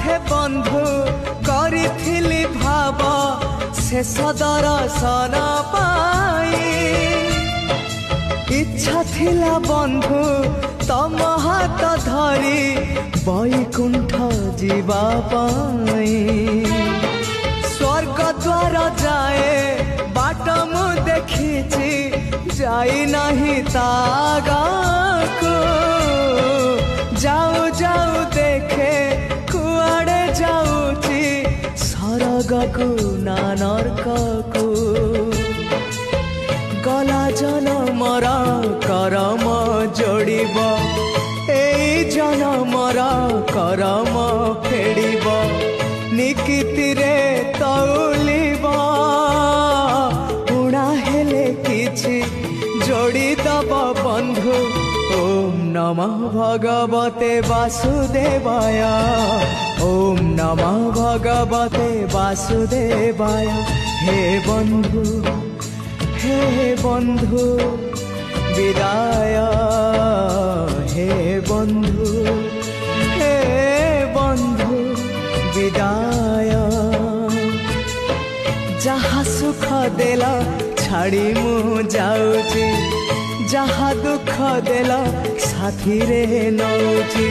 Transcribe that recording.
हे बंधु करिथिली भाव शेष दर्शन पाई इच्छा थिला बंधु तम हाथ धरी बैकुंठ जीवा पाई स्वर्ग द्वार जाए बाट मु देखी जाई नहीं तागाको जाऊ जाऊ देखे कुआड़े जाऊची सरगकु ना नरककु गला जनमर करम जोड़ब एई जनमर करम फेड़ब निकिति रे तौलिब उड़ा हेले किछि जोड़ी दब बंधु ओम नमः भगवते वासुदेवाय ओम नमः भगवते वासुदेवाय हे बंधु विदाय हे बंधु विदाय जहाँ सुख देला छाड़ी मु जाऊची जहाँ दुख देला साथी रे नौची।